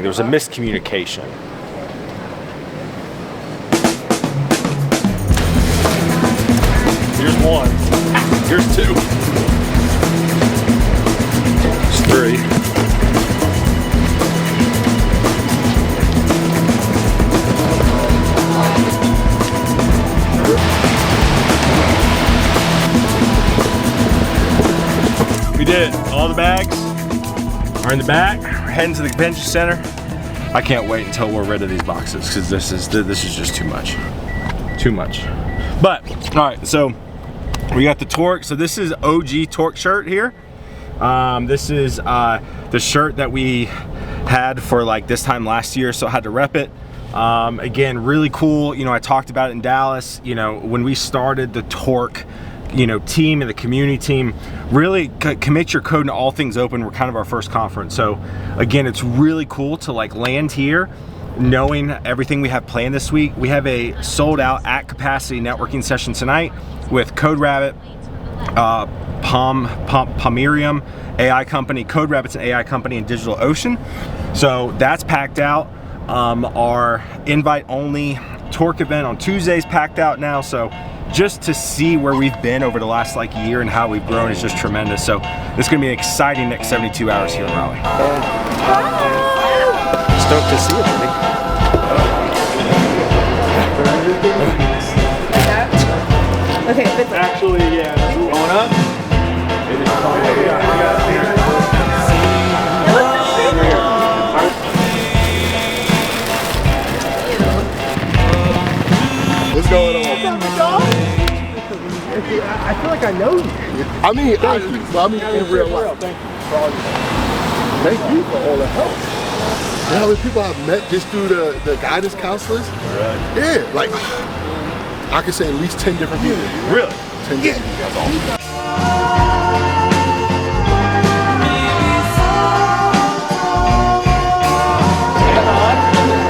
There was a miscommunication. Here's one. Here's two. There's three. We did it. All the bags are in the back. We're heading to the convention center. I can't wait until we're rid of these boxes because this is just too much. Too much. But all right, so we got the Torc. So this is OG Torc shirt here. This is the shirt that we had for like this time last year, so I had to rep it. Again, really cool. You know, I talked about it in Dallas. You know, when we started the Torc, you know, team and the community team, really commit your code to all things open. We're kind of our first conference. So again, it's really cool to like land here knowing everything we have planned this week. We have a sold out at capacity networking session tonight with CodeRabbit, Pomerium AI company, CodeRabbit's an AI company, and DigitalOcean. So that's packed out. Our invite only Torc event on Tuesday's packed out now. So just to see where we've been over the last like year and how we've grown is just tremendous. So this is gonna be an exciting next 72 hours here in Raleigh. Stoked to see it, buddy. Okay, but Actually, yeah, going up. What's going on? I feel like I know you. I mean, in real life. Thank you for all the help. You know how many people I've met just through the guidance counselors? Right. Yeah, like, I could say at least 10 different people. Really? 10 different people, that's awesome.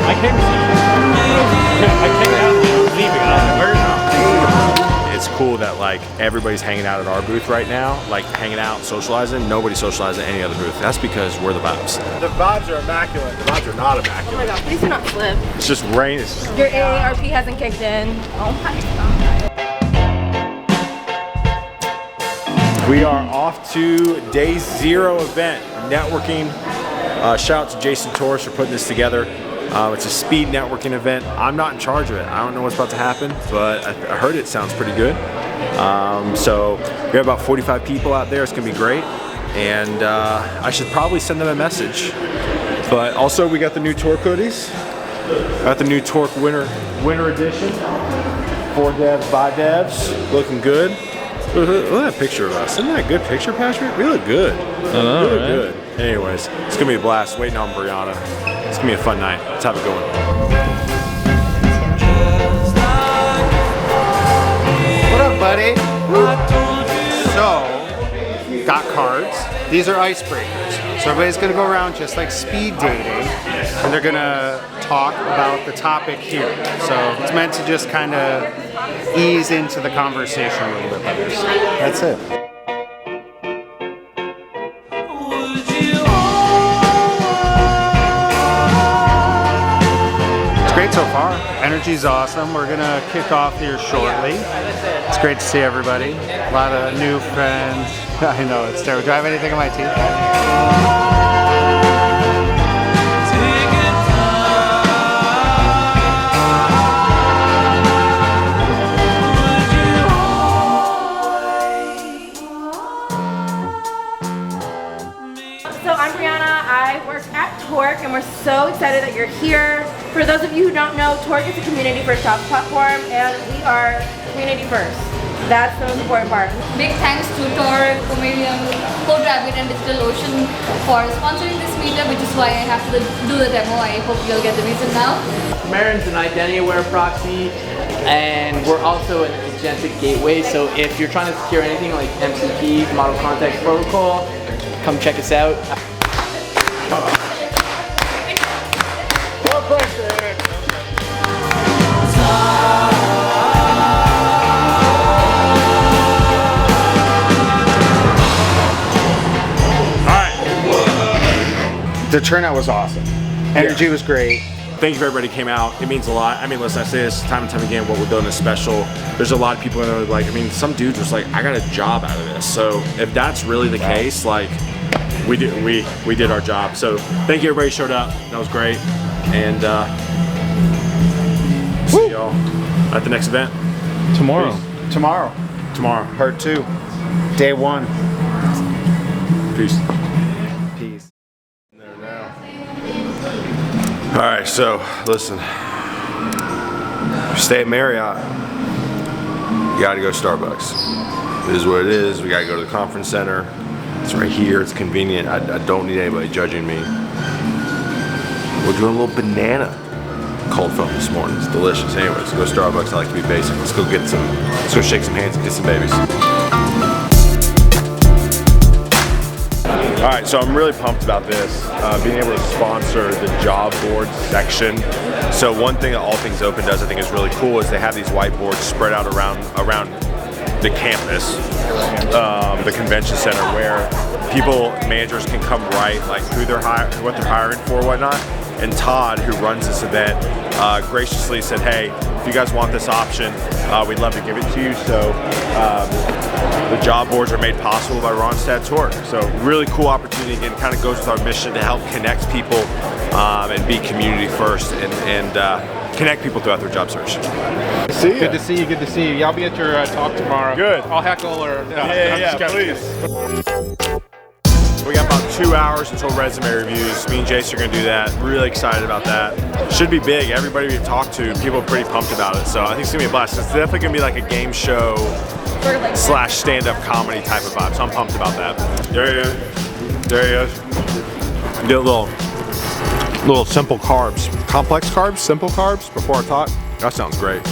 I came to see you. I came out and I was leaving. I was like, where's It's cool that like everybody's hanging out at our booth right now, like hanging out, socializing. Nobody's socializing at any other booth. That's because we're the vibes. The vibes are immaculate. The vibes are not immaculate. oh my god, please do not slip. It's just rain. Your AARP hasn't kicked in. Oh my god. We are off to day 0 event, networking. Shout out to Jason Torres for putting this together. It's a speed networking event. I'm not in charge of it. I don't know what's about to happen, but I heard it sounds pretty good. So we have about 45 people out there. It's gonna be great. And I should probably send them a message. But also we got the new Torc hoodies. Got the new Torc winter edition. For devs, by devs, looking good. Look at that picture of us. Isn't that a good picture, Patrick? We look good. I know, we look right? good. Anyways, it's gonna be a blast. Waiting on Brianna. It's gonna be a fun night. Let's have it going. What up, buddy? So, got cards. These are icebreakers. So everybody's gonna go around just like speed dating, and they're gonna talk about the topic here. So it's meant to just kind of ease into the conversation a little bit better. That's it. It's great so far. Energy's awesome. We're gonna kick off here shortly. It's great to see everybody. A lot of new friends. I know, it's terrible. Do I have anything on my teeth? So I'm Brianna, I work at Torc, and we're so excited that you're here. For those of you who don't know, Torc is a community-first jobs platform, and we are community first. That's the most important part. Big thanks to Torc, Pomerium, CodeRabbit, and DigitalOcean for sponsoring this meetup, which is why I have to do the demo. I hope you'll get the reason now. Pomerium's an identity-aware proxy, and we're also an agentic gateway. So if you're trying to secure anything like MCP, Model Context Protocol, come check us out. The turnout was awesome. Energy was great. Thank you for everybody who came out. It means a lot. I mean, listen, I say this time and time again, what we're building is special. There's a lot of people that are like, I mean, some dudes was like, I got a job out of this. So if that's really the case, like, we did our job. So thank you, everybody who showed up. That was great. And see y'all at the next event. Tomorrow. Peace. Tomorrow. Part 2. Day 1. Peace. Peace. All right, so listen, if you stay at Marriott, you gotta go to Starbucks. It is what it is. We gotta go to the conference center. It's right here, it's convenient. I don't need anybody judging me. We're doing a little banana cold foam this morning. It's delicious. Anyways, let's go to Starbucks. I like to be basic. Let's go shake some hands and get some babies. All right, so I'm really pumped about this, being able to sponsor the job board section. So one thing that All Things Open does, I think is really cool, is they have these whiteboards spread out around the campus, the convention center, where people, managers can come write like what they're hiring for, whatnot. And Todd, who runs this event, graciously said, hey, if you guys want this option, we'd love to give it to you. So the job boards are made possible by Ronstadt Torc. So really cool opportunity. Again, kind of goes with our mission to help connect people and be community first and connect people throughout their job search. See you. Good to see you. Good to see you. Y'all be at your talk tomorrow. Good. I'll heckle or please. We got about 2 hours until resume reviews. Me and Jason are going to do that. Really excited about that. Should be big. Everybody we've talked to, people are pretty pumped about it. So I think it's going to be a blast. It's definitely going to be like a game show / stand-up comedy type of vibe. So I'm pumped about that. There he is. There he is. Do a little simple carbs. Complex carbs, simple carbs before I talk. That sounds great.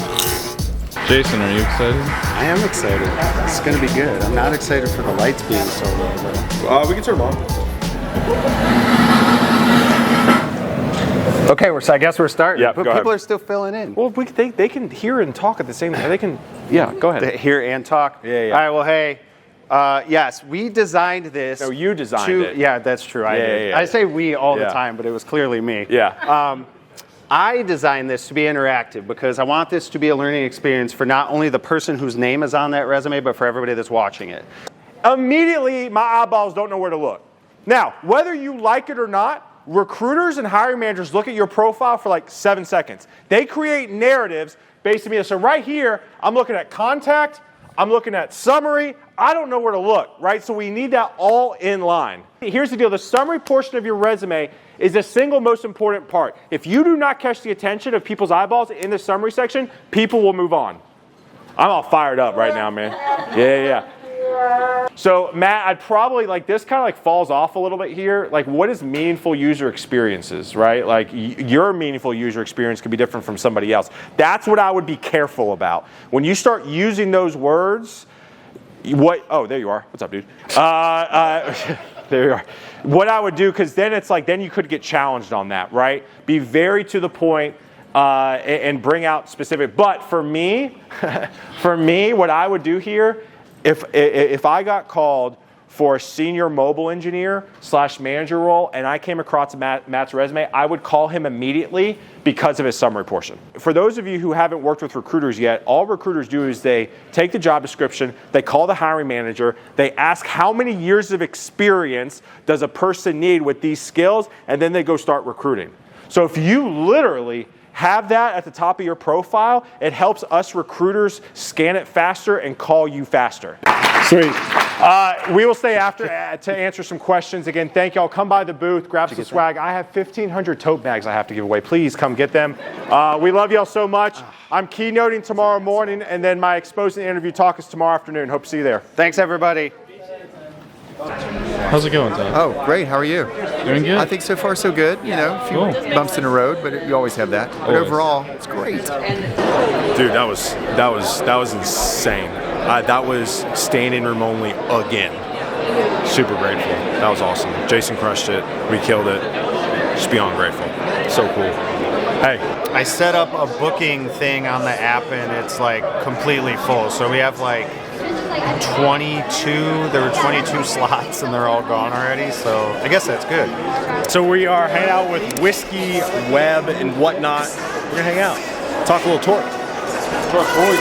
Jason, are you excited? I am excited. It's going to be good. I'm not excited for the lights being so low, though. We can turn them on. Okay, so I guess we're starting. Yeah, but go people ahead. are still filling in. Well, they can hear and talk at the same time. They can, yeah, go ahead. Hear and talk? Yeah. All right, well, hey. Yes, we designed this. No, you designed it. Yeah, that's true. I did. I say we all the time, but it was clearly me. Yeah. I designed this to be interactive because I want this to be a learning experience for not only the person whose name is on that resume, but for everybody that's watching it. Immediately, my eyeballs don't know where to look. Now, whether you like it or not, recruiters and hiring managers look at your profile for like 7 seconds. They create narratives based on me. So right here, I'm looking at contact, I'm looking at summary, I don't know where to look, right? So we need that all in line. Here's the deal, the summary portion of your resume is the single most important part. If you do not catch the attention of people's eyeballs in the summary section, people will move on. I'm all fired up right now, man. Yeah. So Matt, I'd probably, like, this kind of like falls off a little bit here. Like, what is meaningful user experiences, right? Like, your meaningful user experience could be different from somebody else. That's what I would be careful about. When you start using those words, oh, there you are. What's up, dude? There you are. What I would do, because then it's like, then you could get challenged on that, right? Be very to the point and bring out specific. But for me, what I would do here, if I got called for a senior mobile engineer / manager role and I came across Matt's resume, I would call him immediately because of his summary portion. For those of you who haven't worked with recruiters yet, all recruiters do is they take the job description, they call the hiring manager, they ask how many years of experience does a person need with these skills, and then they go start recruiting. So if you literally have that at the top of your profile, it helps us recruiters scan it faster and call you faster. Sweet. We will stay after to answer some questions. Again, thank y'all. Come by the booth, grab some swag. I have 1,500 tote bags I have to give away. Please come get them. We love y'all so much. I'm keynoting tomorrow morning, and then my exposing interview talk is tomorrow afternoon. Hope to see you there. Thanks, everybody. How's it going, Todd? Oh, great. How are you? Doing good. I think so far so good. You know, a few bumps in the road, but you always have that. But overall, it's great. Dude, that was insane. That was standing room only again. Super grateful. That was awesome. Jason crushed it. We killed it. Just beyond grateful. So cool. Hey. I set up a booking thing on the app and it's like completely full. So we have like 22. There were 22 slots, and they're all gone already. So I guess that's good. So we are hanging out with Whiskey, Web, and whatnot. We're gonna hang out, talk a little Torc. Torc, boys.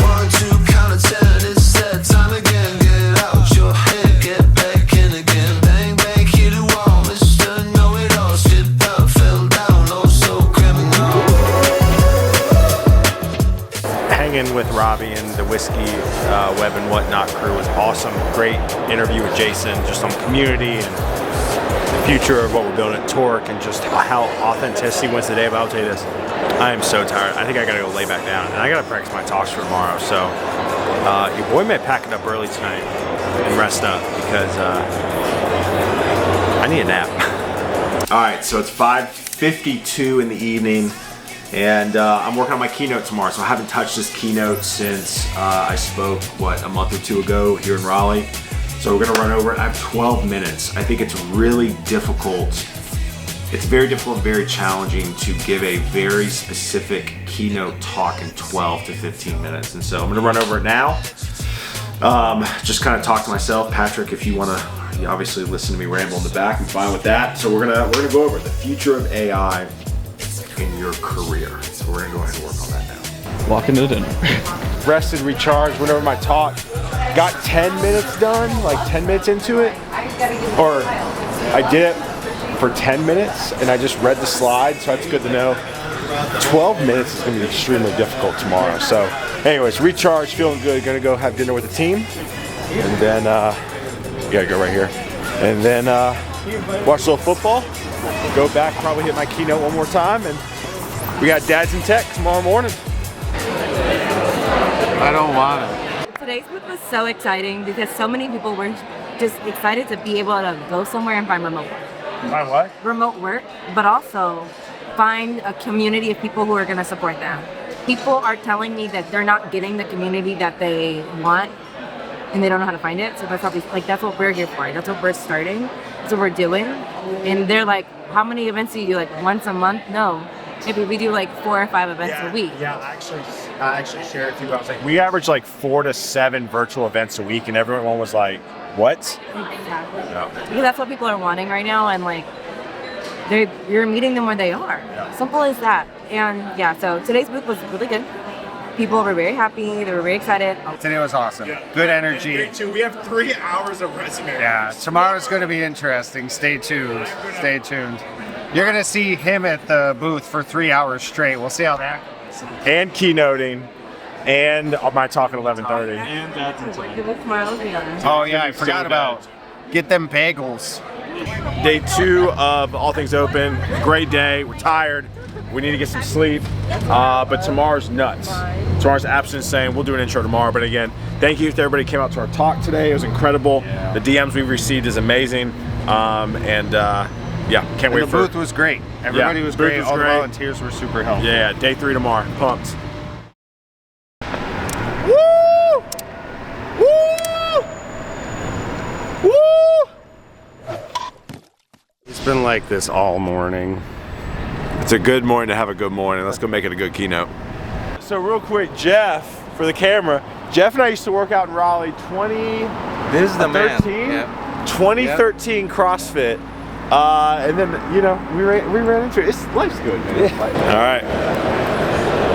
1, 2, count to 10. It's that time again. Get out your head, get back in again. Bang, bang, hit the wall. Mr. Know-It-All, slipped up, fell down. Oh, so criminal. Hanging with Robbie and the Whiskey, Web, and whatnot crew was awesome. Great interview with Jason, just on community and the future of what we're building at Torc, and just how authenticity wins the day. But I'll tell you this, I am so tired. I think I gotta go lay back down, and I gotta practice my talks for tomorrow. So your boy may pack it up early tonight and rest up, because I need a nap. All right, so it's 5:52 in the evening, and I'm working on my keynote tomorrow. So I haven't touched this keynote since I spoke, a month or two ago here in Raleigh. So we're gonna run over it. I have 12 minutes. I think it's really difficult. It's very difficult and very challenging to give a very specific keynote talk in 12 to 15 minutes. And so I'm gonna run over it now. Just kind of talk to myself. Patrick, if you wanna obviously listen to me ramble in the back, I'm fine with that. So we're gonna go over the future of AI in your career. So we're gonna go ahead and work on that now. Walk into dinner. Rested, recharged, went over my talk. Got 10 minutes done, like 10 minutes into it. Or I did it for 10 minutes and I just read the slides, so that's good to know. 12 minutes is gonna be extremely difficult tomorrow. So anyways, recharged, feeling good, gonna go have dinner with the team. And then, you gotta go right here. And then watch a little football, go back, probably hit my keynote one more time, and we got Dads in Tech tomorrow morning. I don't want it. Today's booth was so exciting because so many people were just excited to be able to go somewhere and find remote work. Find what? Remote work, but also find a community of people who are going to support them. People are telling me that they're not getting the community that they want, and they don't know how to find it. So that's that's what we're here for. That's what we're starting. That's what we're doing. And they're like, how many events do you do? Like once a month? No. Maybe we do like 4 or 5 events a week. Yeah, I actually shared it too. I was like, we average like 4 to 7 virtual events a week, and everyone was like, what? Exactly. Yeah. Because that's what people are wanting right now, and like, you're meeting them where they are. Yeah. Simple as that. And yeah, so today's booth was really good. People were very happy. They were very excited. Today was awesome. Good energy. Day 2, we have 3 hours of resume. Yeah, tomorrow's going to be interesting. Stay tuned. Stay tuned. You're going to see him at the booth for 3 hours straight. We'll see how that goes. And keynoting, and my talk at 11:30. And Dad's in Tech. Oh yeah, I forgot about. Get them bagels. Day 2 of All Things Open. Great day. We're tired. We need to get some sleep. But tomorrow's nuts. Tomorrow's absolutely insane. We'll do an intro tomorrow. But again, thank you to everybody who came out to our talk today. It was incredible. Yeah. The DMs we've received is amazing. Yeah, can't wait the for booth was great. Everybody was great. All the volunteers were super helpful. Yeah, day 3 tomorrow. Pumped. It's been like this all morning. It's a good morning to have a good morning. Let's go make it a good keynote. So real quick, Jeff, for the camera, Jeff and I used to work out in Raleigh 2013 CrossFit. And then, you know, we ran into it. Life's good, man. Yeah. All right.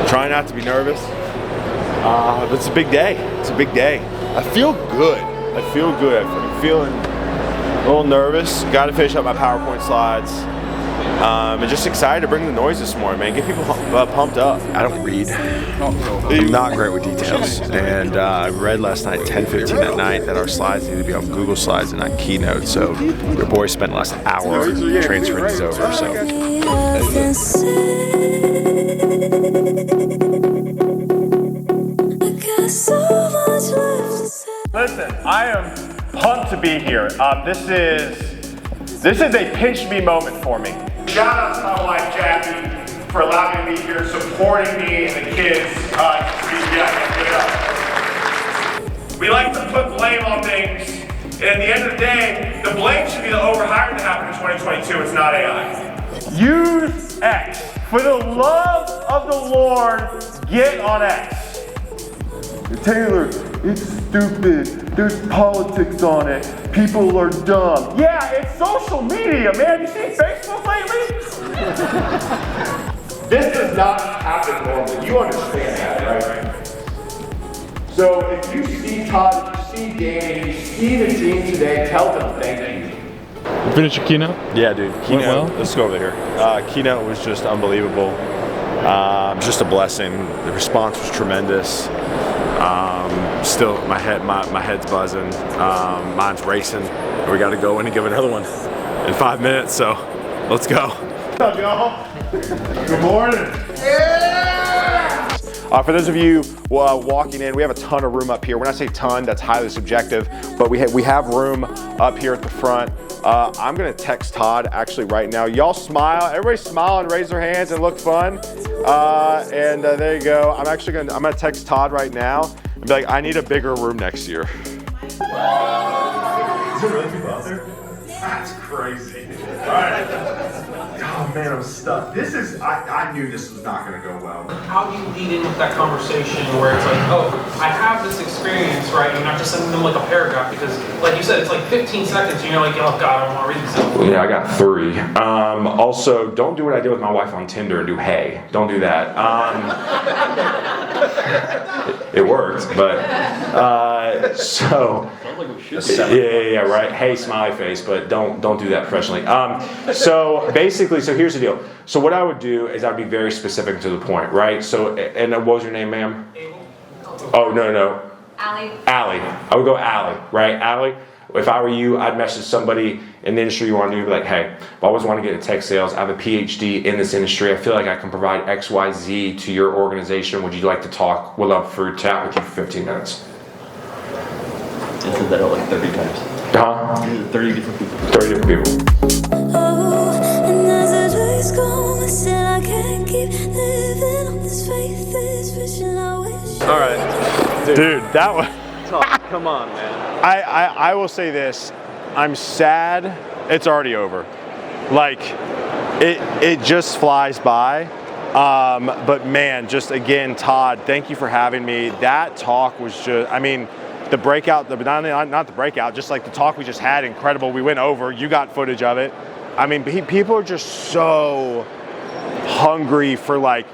Try not to be nervous. But it's a big day. It's a big day. I feel good. I'm feeling a little nervous. Got to finish up my PowerPoint slides. And just excited to bring the noise this morning, man. Get people pumped up. I don't read. I'm not great with details. And I read last night, 10:15 at night, that our slides need to be on Google Slides and not Keynote. So your boy spent the last hour transferring these over. So. Listen, I am pumped to be here. This is a pinch me moment for me. Shout out to my wife Jackie for allowing me to be here, supporting me and the kids. We like to put blame on things, and at the end of the day, the blame should be the overhiring that happened in 2022. It's not AI. Use X. For the love of the Lord, get on X. Taylor. it's stupid, there's politics on it, people are dumb. Yeah, it's social media, man. You see Facebook lately? This does not happen normally. You understand that, right? So if you see Todd, if you see Dan, if you see the team today, tell them thank you. You finished your keynote? Yeah, dude. Keynote. Well? Let's go over here. Keynote was just unbelievable. Just a blessing. The response was tremendous. Still, my head's buzzing. Mine's racing. We got to go in and give another one in 5 minutes. So let's go. What's up, y'all? Good morning. For those of you walking in, we have a ton of room up here. When I say ton, that's highly subjective, but we have room up here at the front. I'm gonna text Todd actually right now. Y'all smile, everybody smile and raise their hands and look fun. There you go. I'm gonna text Todd right now and be like, I need a bigger room next year. Is there really people out there? That's crazy. All right. Oh man, I'm stuck. I knew this was not gonna go well. How do you lead in with that conversation where it's like, oh, I have this experience, right? You're not just sending them like a paragraph because, like you said, it's like 15 seconds and you're like, oh God, I don't want to read this. Yeah, I got 3. Also, don't do what I did with my wife on Tinder and do hey. Don't do that. It worked, but so. Yeah, right. Hey, smiley face, but don't do that professionally. So basically, so here's the deal. So what I would do is I'd be very specific to the point, right? So, and what was your name, ma'am? Oh, no. Allie. I would go Allie, right? Allie, if I were you, I'd message somebody in the industry you want to do, be like, hey, I always want to get into tech sales. I have a PhD in this industry. I feel like I can provide X, Y, Z to your organization. Would you like to talk? Would love to chat with you for 15 minutes. I said that like 30 times. Huh? 30 different people. 30 different people. And as the days go, I said I can't keep living on this faith, this vision I wish. All right, dude, that was. Come on, man. I will say this. I'm sad. It's already over. Like, it just flies by. But man, just again, Todd, thank you for having me. That talk was just. I mean. The breakout, not the breakout, just like the talk we just had, incredible. We went over, you got footage of it. I mean, people are just so hungry for like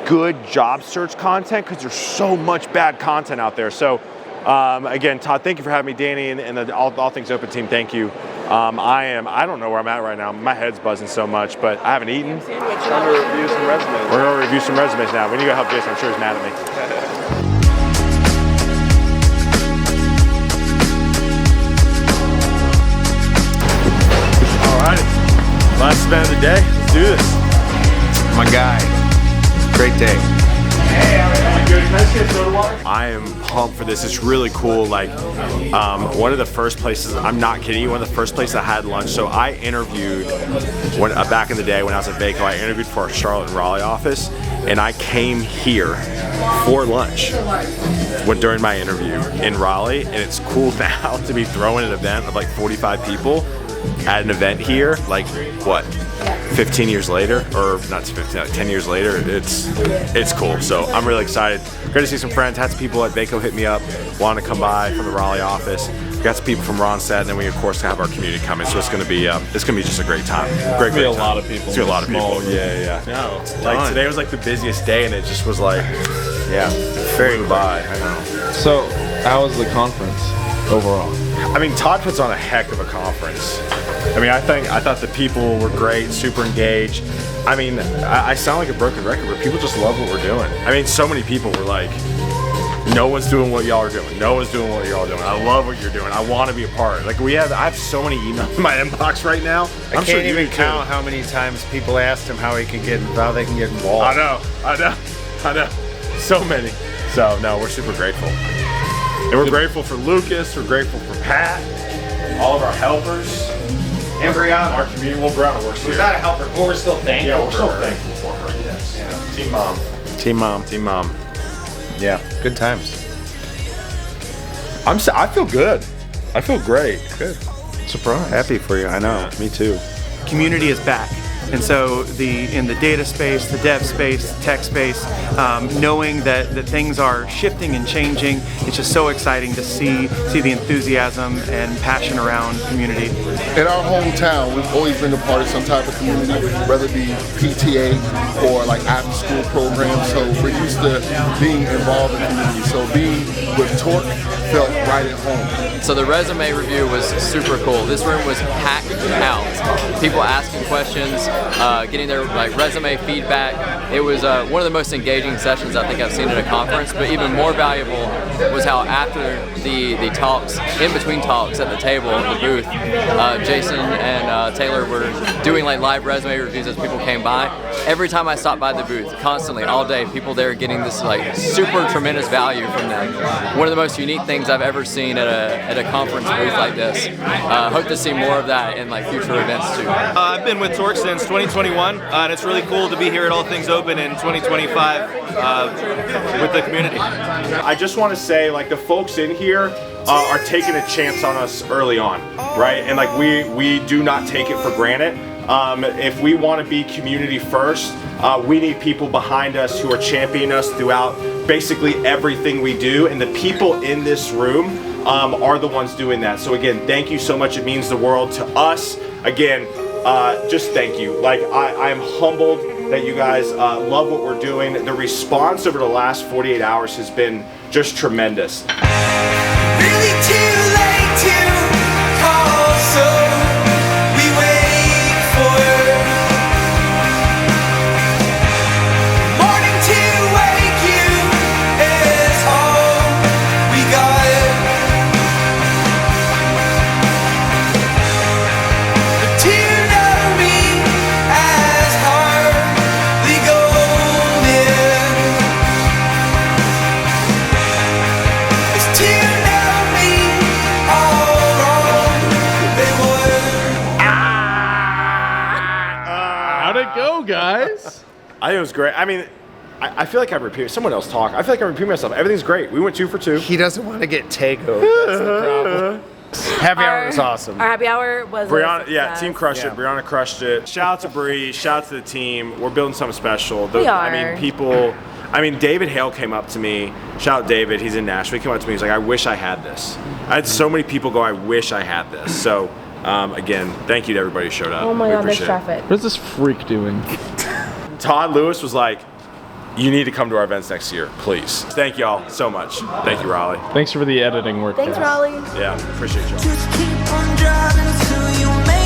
good job search content because there's so much bad content out there. So again, Todd, thank you for having me. Danny and the All Things Open team, thank you. I don't know where I'm at right now. My head's buzzing so much, but I haven't eaten. Time to review some resumes. We're gonna review some resumes now. We need to go help Jason, I'm sure he's mad at me. Last event of the day, let's do this. My guy, great day. Hey, everyone, good. Can I see a soda water? I am pumped for this. It's really cool. Like, one of the first places, I'm not kidding you, one of the first places I had lunch. So I interviewed, back in the day when I was at Vaco, I interviewed for our Charlotte and Raleigh office, and I came here for lunch during my interview in Raleigh, and it's cool now to be throwing an event of like 45 people at an event here, like what, 15 years later, or not 15, like 10 years later. It's cool. So I'm really excited. Great to see some friends. Had some people at Vaco hit me up, wanted to come by from the Raleigh office. We got some people from Ronstadt, and then we of course have our community coming. So it's gonna be just a great time. Great a time. lot of people. It's gonna be a lot of people. Yeah. No, it's like fun. today was like the busiest day, and it just was like, yeah, very by. I know. So, how was the conference overall? I mean, Todd puts on a heck of a conference. I mean, I thought the people were great, super engaged. I mean, I sound like a broken record, but people just love what we're doing. I mean, so many people were like, no one's doing what y'all are doing. No one's doing what y'all are doing. I love what you're doing. I want to be a part. Like I have so many emails in my inbox right now. I can't even count how many times people asked him how they can get involved. I know. So many. So no, we're super grateful. And we're grateful for Lucas, we're grateful for Pat, all of our helpers. And Brianna. Our community, well, Brianna works here. We're not a helper, but we're still thankful. Yeah, we're still thankful for her, yes. Yeah. Team mom. Yeah, good times. I feel good. I feel great. Good. Surprised. Happy for you, I know. Me too. Community is back. And so in the data space, the dev space, the tech space, knowing that things are shifting and changing, it's just so exciting to see the enthusiasm and passion around community. In our hometown, we've always been a part of some type of community, whether it be PTA or like after school programs. So we're used to being involved in community. So being with Torc felt right at home. So the resume review was super cool. This room was packed out. People asking questions, getting their resume feedback. It was one of the most engaging sessions I think I've seen at a conference, but even more valuable was how after the talks, in between talks at the table, the booth, Jason and Taylor were doing live resume reviews as people came by. Every time I stopped by the booth, constantly, all day, people there getting this super tremendous value from them. One of the most unique things I've ever seen at a conference booth like this. Hope to see more of that in future events too. I've been with Torc since 2021, and it's really cool to be here at All Things Open in 2025 with the community. I just want to say, the folks in here are taking a chance on us early on, right? And we do not take it for granted. If we want to be community first, we need people behind us who are championing us throughout basically everything we do, and the people in this room are the ones doing that. So again, thank you so much. It means the world to us. Again, just thank you. I am humbled that you guys love what we're doing. The response over the last 48 hours has been just tremendous. Really too late to call, so we wait for morning to wake you is all we got. But to know me as hardly golden is to know me all wrong. They were. How'd it go, guys? I think it was great. I mean, I feel like I'm repeating. Someone else talk. I feel like I'm repeating myself. Everything's great. We went 2 for 2. He doesn't want to get Tego. That's the problem. Happy hour was awesome. Our happy hour was Brianna, team crushed it. Brianna crushed it. Shout out to Bree. Shout out to the team. We're building something special. We are. I mean, David Hale came up to me. Shout out David. He's in Nashville. He came up to me. He's like, I wish I had this. I had so many people go, I wish I had this. So, again, thank you to everybody who showed up. Oh my God, there's appreciate it. traffic. What is this freak doing? Todd Lewis was like, you need to come to our events next year, please. Thank y'all so much. Thank you, Raleigh. Thanks for the editing work. Thanks, guys. Raleigh. Yeah, appreciate y'all. Just keep on driving till you make